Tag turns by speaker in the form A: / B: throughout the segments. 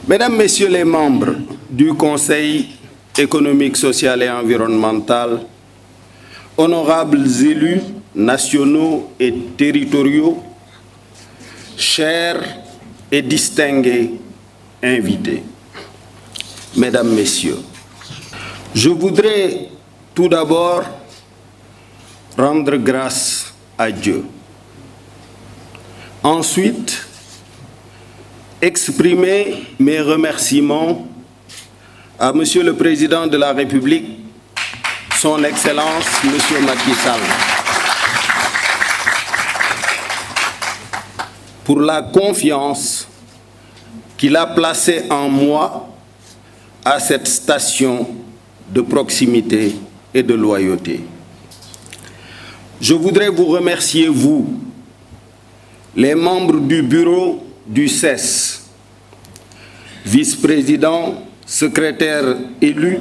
A: Mesdames, Messieurs les membres du Conseil économique, social et environnemental, honorables élus nationaux et territoriaux, chers et distingués invités, Mesdames, Messieurs, je voudrais tout d'abord rendre grâce à Dieu. Ensuite, exprimer mes remerciements à Monsieur le Président de la République, Son Excellence Monsieur Macky Sall, pour la confiance qu'il a placée en moi à cette station de proximité et de loyauté. Je voudrais vous remercier, vous, les membres du bureau du CES, vice-président, secrétaire élu,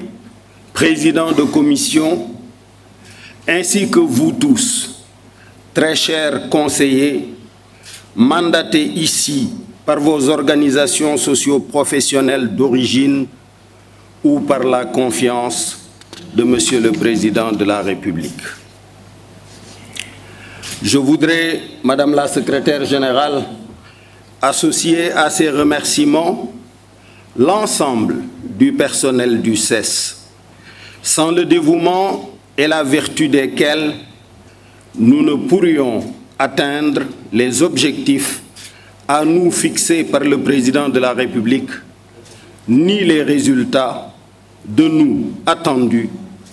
A: président de commission, ainsi que vous tous, très chers conseillers, mandatés ici par vos organisations socio-professionnelles d'origine ou par la confiance de Monsieur le Président de la République. Je voudrais, Madame la Secrétaire Générale, associer à ces remerciements l'ensemble du personnel du CES, sans le dévouement et la vertu desquels nous ne pourrions atteindre les objectifs à nous fixés par le Président de la République, ni les résultats de nous attendus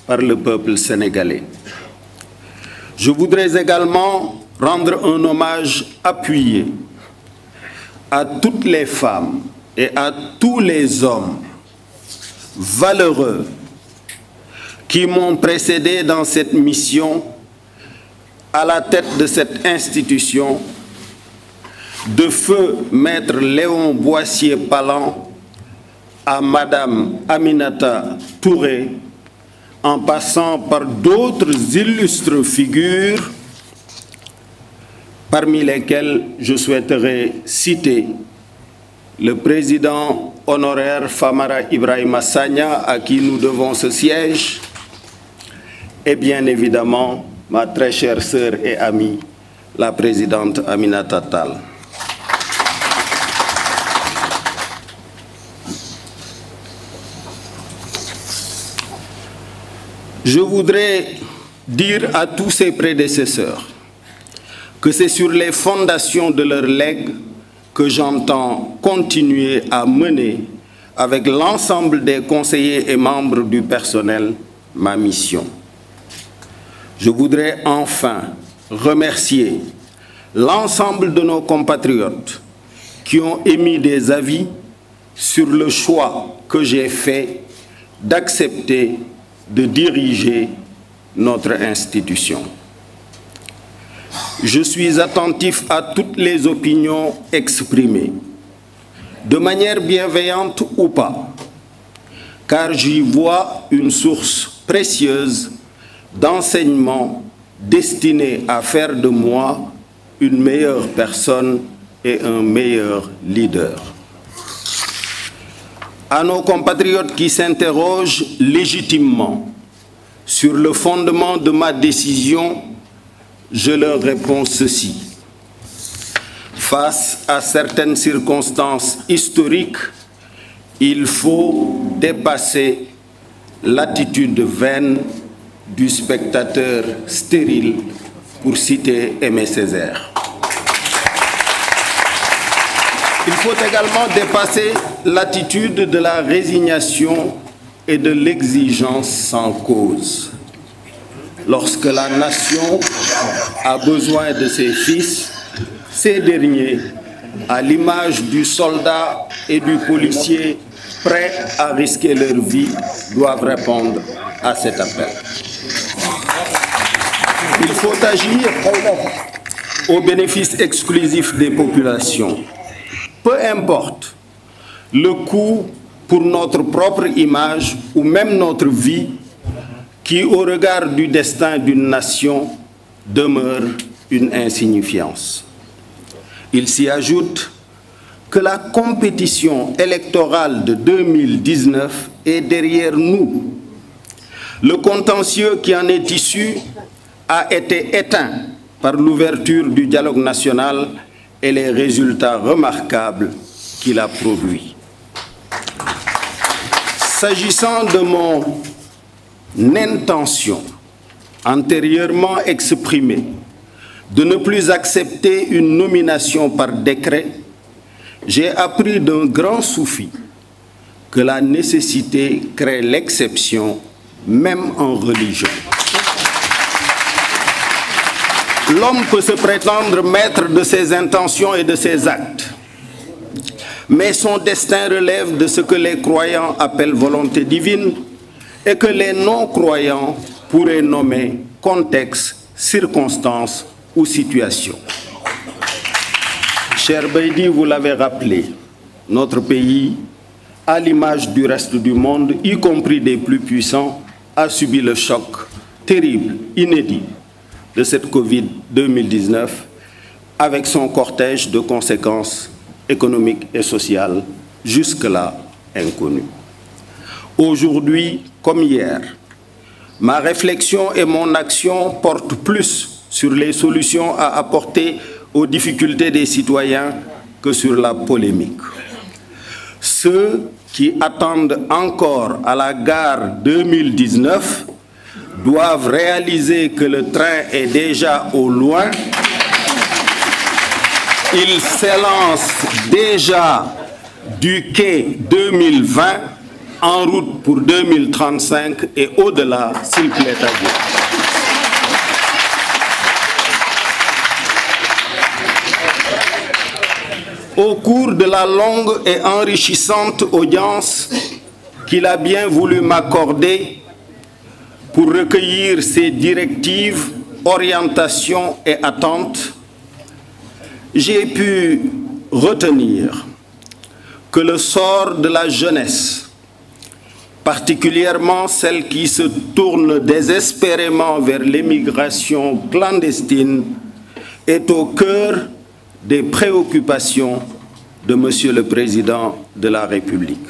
A: par le peuple sénégalais. Je voudrais également rendre un hommage appuyé à toutes les femmes et à tous les hommes valeureux qui m'ont précédé dans cette mission à la tête de cette institution, de feu Maître Léon Boissier-Palan à Madame Aminata Touré, en passant par d'autres illustres figures, parmi lesquelles je souhaiterais citer le président honoraire Famara Ibrahima Sagna, à qui nous devons ce siège, et bien évidemment ma très chère sœur et amie, la présidente Aminata Tall. Je voudrais dire à tous ses prédécesseurs que c'est sur les fondations de leur legs que j'entends continuer à mener avec l'ensemble des conseillers et membres du personnel ma mission. Je voudrais enfin remercier l'ensemble de nos compatriotes qui ont émis des avis sur le choix que j'ai fait d'accepter de diriger notre institution. Je suis attentif à toutes les opinions exprimées, de manière bienveillante ou pas, car j'y vois une source précieuse d'enseignements destinés à faire de moi une meilleure personne et un meilleur leader. À nos compatriotes qui s'interrogent légitimement sur le fondement de ma décision, je leur réponds ceci. Face à certaines circonstances historiques, il faut dépasser l'attitude vaine du spectateur stérile, pour citer Aimé Césaire. Il faut également dépasser l'attitude de la résignation et de l'exigence sans cause. Lorsque la nation a besoin de ses fils, ces derniers, à l'image du soldat et du policier prêts à risquer leur vie, doivent répondre à cet appel. Il faut agir au bénéfice exclusif des populations. Peu importe le coût pour notre propre image ou même notre vie, qui, au regard du destin d'une nation, demeure une insignifiance. Il s'y ajoute que la compétition électorale de 2019 est derrière nous. Le contentieux qui en est issu a été éteint par l'ouverture du dialogue national et les résultats remarquables qu'il a produits. S'agissant de mon intention antérieurement exprimée de ne plus accepter une nomination par décret, j'ai appris d'un grand soufi que la nécessité crée l'exception, même en religion. L'homme peut se prétendre maître de ses intentions et de ses actes, mais son destin relève de ce que les croyants appellent volonté divine et que les non-croyants pourraient nommer contexte, circonstance ou situation. Cher Beydi, vous l'avez rappelé, notre pays, à l'image du reste du monde, y compris des plus puissants, a subi le choc terrible, inédit de cette Covid-2019 avec son cortège de conséquences économiques et sociales jusque-là inconnues. Aujourd'hui, comme hier, ma réflexion et mon action portent plus sur les solutions à apporter aux difficultés des citoyens que sur la polémique. Ceux qui attendent encore à la gare 2019 doivent réaliser que le train est déjà au loin. Il s'élance déjà du quai 2020 en route pour 2035 et au-delà, s'il plaît à Dieu. Au cours de la longue et enrichissante audience qu'il a bien voulu m'accorder pour recueillir ses directives, orientations et attentes, j'ai pu retenir que le sort de la jeunesse, particulièrement celle qui se tourne désespérément vers l'émigration clandestine, est au cœur des préoccupations de Monsieur le Président de la République.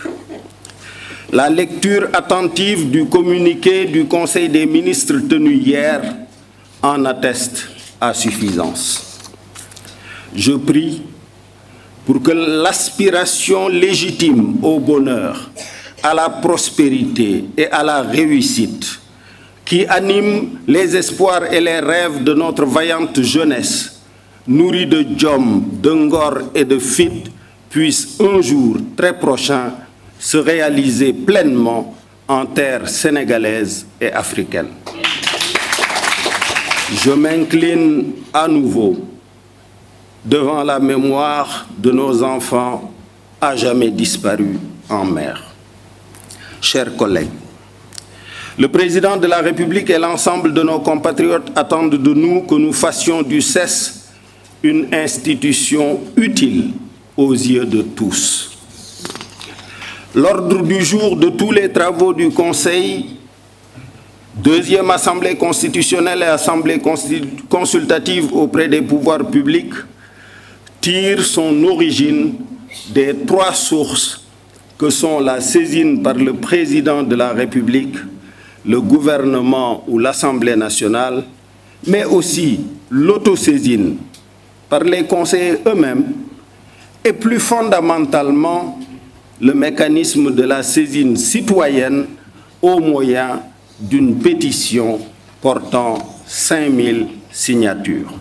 A: La lecture attentive du communiqué du Conseil des ministres tenu hier en atteste à suffisance. Je prie pour que l'aspiration légitime au bonheur, à la prospérité et à la réussite qui anime les espoirs et les rêves de notre vaillante jeunesse, nourrie de djom, de ngor et de fit, puisse un jour très prochain se réaliser pleinement en terre sénégalaise et africaine. Je m'incline à nouveau devant la mémoire de nos enfants à jamais disparus en mer. Chers collègues, le président de la République et l'ensemble de nos compatriotes attendent de nous que nous fassions du CES une institution utile aux yeux de tous. L'ordre du jour de tous les travaux du Conseil, deuxième Assemblée constitutionnelle et Assemblée consultative auprès des pouvoirs publics, tire son origine des trois sources que sont la saisine par le président de la République, le gouvernement ou l'Assemblée nationale, mais aussi l'autosaisine par les conseillers eux-mêmes et plus fondamentalement le mécanisme de la saisine citoyenne au moyen d'une pétition portant 5000 signatures.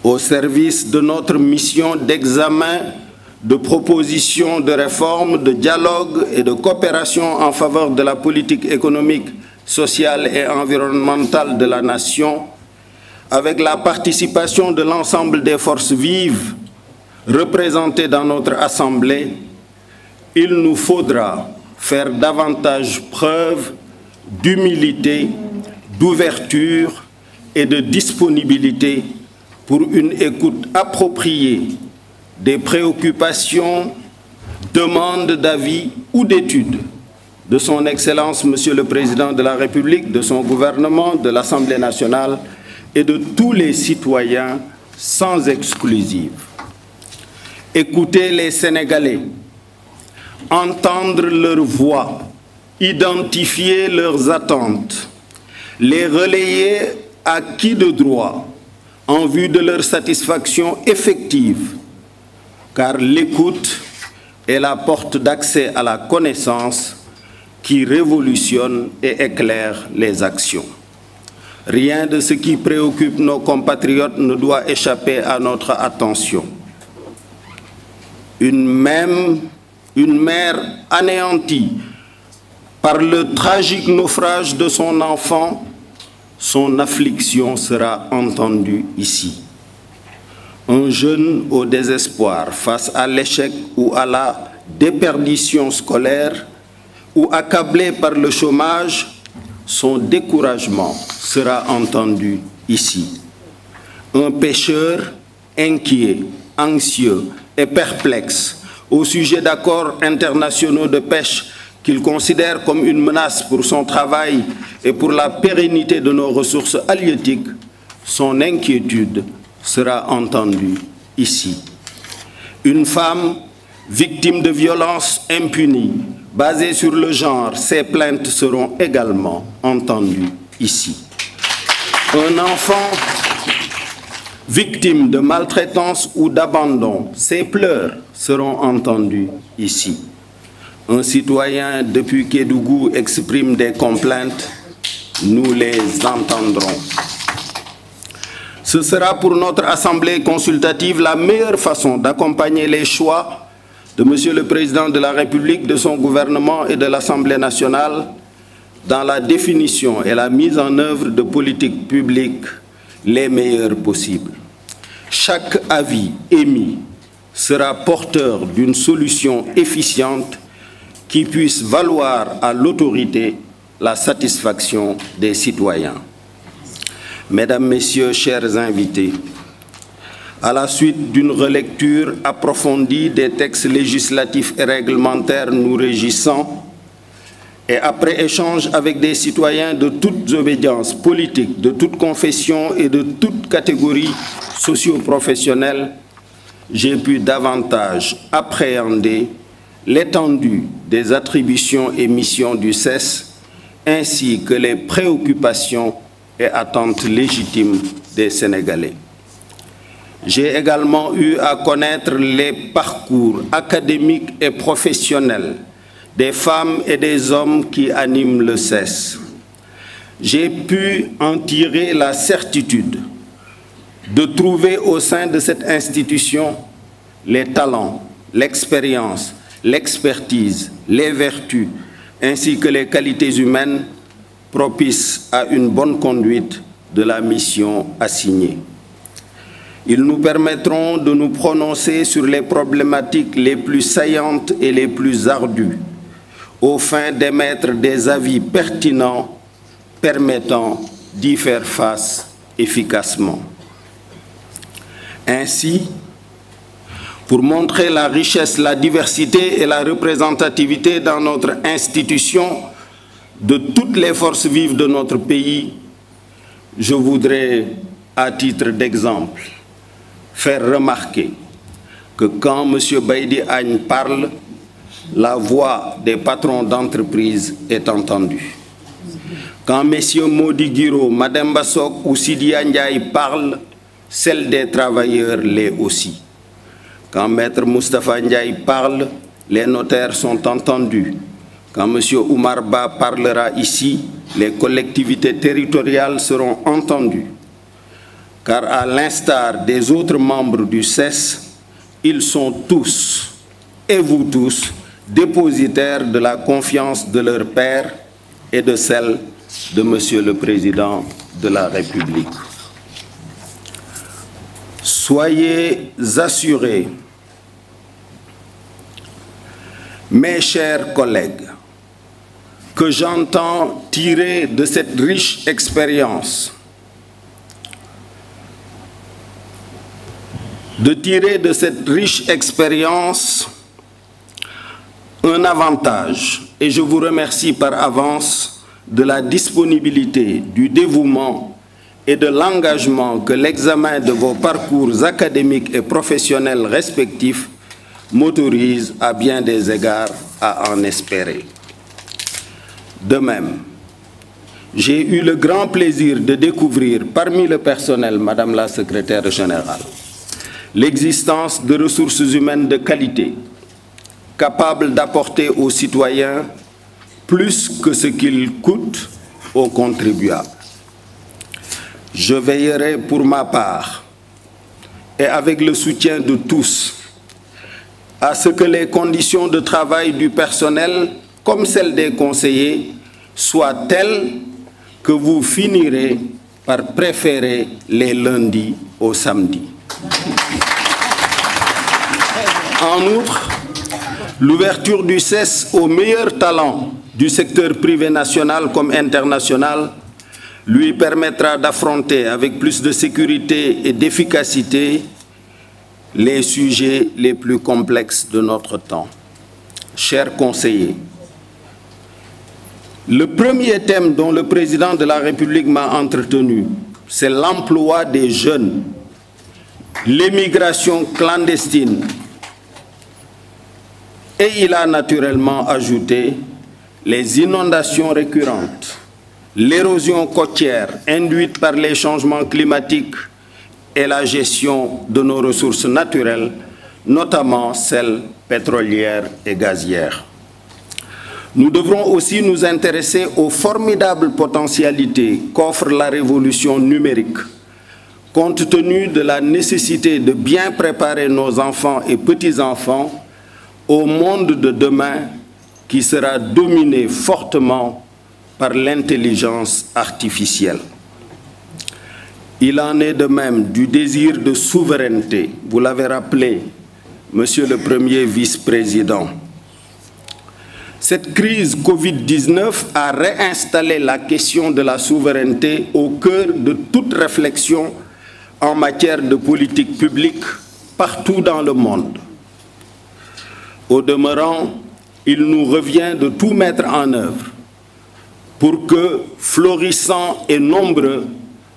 A: Au service de notre mission d'examen, de propositions de réforme, de dialogue et de coopération en faveur de la politique économique, sociale et environnementale de la nation, avec la participation de l'ensemble des forces vives représentées dans notre Assemblée, il nous faudra faire davantage preuve d'humilité, d'ouverture et de disponibilité pour une écoute appropriée des préoccupations, demandes d'avis ou d'études de son Excellence Monsieur le Président de la République, de son gouvernement, de l'Assemblée nationale et de tous les citoyens sans exclusive. écouter les Sénégalais, entendre leurs voix, identifier leurs attentes, les relayer à qui de droit en vue de leur satisfaction effective, car l'écoute est la porte d'accès à la connaissance qui révolutionne et éclaire les actions. Rien de ce qui préoccupe nos compatriotes ne doit échapper à notre attention. Une mère anéantie par le tragique naufrage de son enfant, son affliction sera entendue ici. Un jeune au désespoir face à l'échec ou à la déperdition scolaire ou accablé par le chômage, son découragement sera entendu ici. Un pêcheur inquiet, anxieux et perplexe au sujet d'accords internationaux de pêche qu'il considère comme une menace pour son travail et pour la pérennité de nos ressources halieutiques, son inquiétude sera entendue ici. Une femme victime de violences impunies, basées sur le genre, ses plaintes seront également entendues ici. Un enfant victime de maltraitance ou d'abandon, ses pleurs seront entendus ici. Un citoyen depuis Kédougou exprime des complaintes, nous les entendrons. Ce sera pour notre Assemblée consultative la meilleure façon d'accompagner les choix de Monsieur le Président de la République, de son gouvernement et de l'Assemblée nationale dans la définition et la mise en œuvre de politiques publiques les meilleures possibles. Chaque avis émis sera porteur d'une solution efficiente qui puisse valoir à l'autorité la satisfaction des citoyens. Mesdames, Messieurs, chers invités, à la suite d'une relecture approfondie des textes législatifs et réglementaires nous régissant, et après échange avec des citoyens de toutes obédiences politiques, de toute confession et de toute catégorie socio-professionnelle, j'ai pu davantage appréhender l'étendue des attributions et missions du CESE, ainsi que les préoccupations et attentes légitimes des Sénégalais. J'ai également eu à connaître les parcours académiques et professionnels des femmes et des hommes qui animent le CESE. J'ai pu en tirer la certitude de trouver au sein de cette institution les talents, l'expérience, l'expertise, les vertus, ainsi que les qualités humaines propices à une bonne conduite de la mission assignée. Ils nous permettront de nous prononcer sur les problématiques les plus saillantes et les plus ardues, au fin d'émettre des avis pertinents permettant d'y faire face efficacement. Ainsi, pour montrer la richesse, la diversité et la représentativité dans notre institution de toutes les forces vives de notre pays, je voudrais, à titre d'exemple, faire remarquer que quand M. Baïdi Agne parle, la voix des patrons d'entreprise est entendue. Quand M. Modi Guiro, Mme Bassok ou Sidia Ndiaye parlent, celle des travailleurs l'est aussi. Quand Maître Moustapha Ndiaye parle, les notaires sont entendus. Quand M. Oumar Ba parlera ici, les collectivités territoriales seront entendues. Car à l'instar des autres membres du CESE, ils sont tous, et vous tous, dépositaires de la confiance de leur père et de celle de Monsieur le Président de la République. Soyez assurés, mes chers collègues, que j'entends tirer de cette riche expérience, un avantage, et je vous remercie par avance de la disponibilité, du dévouement et de l'engagement que l'examen de vos parcours académiques et professionnels respectifs m'autorise à bien des égards à en espérer. De même, j'ai eu le grand plaisir de découvrir parmi le personnel, Madame la Secrétaire générale, l'existence de ressources humaines de qualité, capables d'apporter aux citoyens plus que ce qu'ils coûtent aux contribuables. Je veillerai pour ma part, et avec le soutien de tous, à ce que les conditions de travail du personnel, comme celles des conseillers, soient telles que vous finirez par préférer les lundis aux samedis. En outre, l'ouverture du CES aux meilleurs talents du secteur privé national comme international lui permettra d'affronter avec plus de sécurité et d'efficacité les sujets les plus complexes de notre temps. Chers conseillers, le premier thème dont le président de la République m'a entretenu, c'est l'emploi des jeunes, l'émigration clandestine. Et il a naturellement ajouté les inondations récurrentes, l'érosion côtière induite par les changements climatiques et la gestion de nos ressources naturelles, notamment celles pétrolières et gazières. Nous devrons aussi nous intéresser aux formidables potentialités qu'offre la révolution numérique, compte tenu de la nécessité de bien préparer nos enfants et petits-enfants au monde de demain qui sera dominé fortement par l'intelligence artificielle. Il en est de même du désir de souveraineté, vous l'avez rappelé, Monsieur le Premier vice-président. Cette crise Covid-19 a réinstallé la question de la souveraineté au cœur de toute réflexion en matière de politique publique partout dans le monde. Au demeurant, il nous revient de tout mettre en œuvre pour que, florissants et nombreux,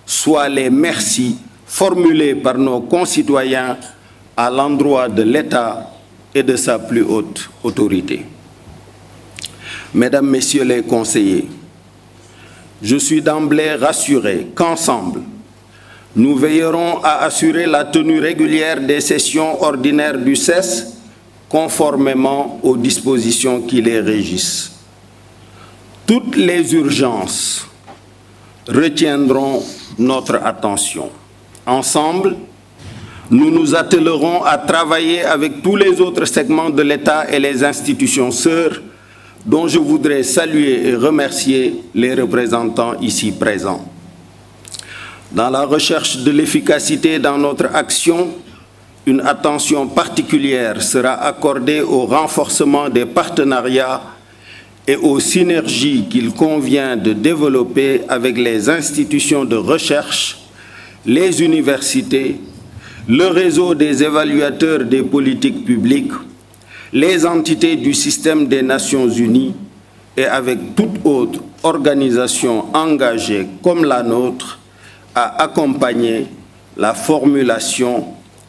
A: soient les merci formulés par nos concitoyens à l'endroit de l'État et de sa plus haute autorité. Mesdames, Messieurs les conseillers, je suis d'emblée rassuré qu'ensemble, nous veillerons à assurer la tenue régulière des sessions ordinaires du CES conformément aux dispositions qui les régissent. Toutes les urgences retiendront notre attention. Ensemble, nous nous attellerons à travailler avec tous les autres segments de l'État et les institutions sœurs, dont je voudrais saluer et remercier les représentants ici présents. Dans la recherche de l'efficacité dans notre action, une attention particulière sera accordée au renforcement des partenariats et aux synergies qu'il convient de développer avec les institutions de recherche, les universités, le réseau des évaluateurs des politiques publiques, les entités du système des Nations Unies et avec toute autre organisation engagée comme la nôtre à accompagner la formulation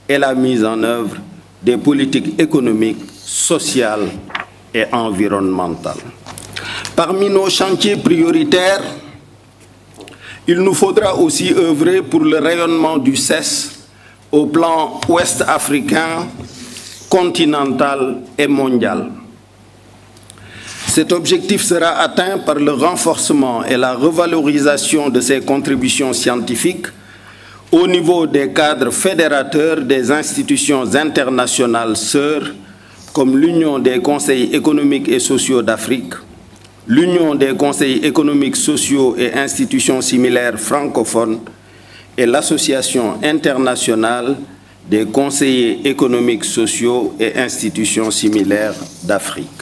A: et la mise en œuvre des politiques économiques, sociales et environnementales. Parmi nos chantiers prioritaires, il nous faudra aussi œuvrer pour le rayonnement du CES au plan ouest-africain, continental et mondial. Cet objectif sera atteint par le renforcement et la revalorisation de ses contributions scientifiques au niveau des cadres fédérateurs des institutions internationales sœurs comme l'Union des conseils économiques et sociaux d'Afrique, l'Union des conseils économiques, sociaux et institutions similaires francophones et l'Association internationale des conseillers économiques, sociaux et institutions similaires d'Afrique.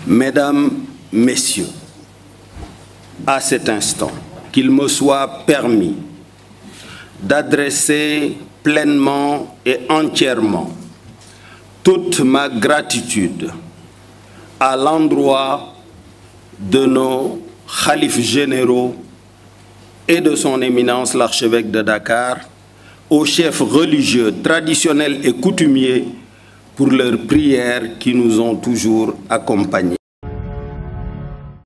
A: Mesdames, Messieurs, à cet instant, qu'il me soit permis d'adresser pleinement et entièrement toute ma gratitude à l'endroit de nos khalifes généraux et de son éminence l'archevêque de Dakar, aux chefs religieux, traditionnels et coutumiers pour leurs prières qui nous ont toujours accompagnés.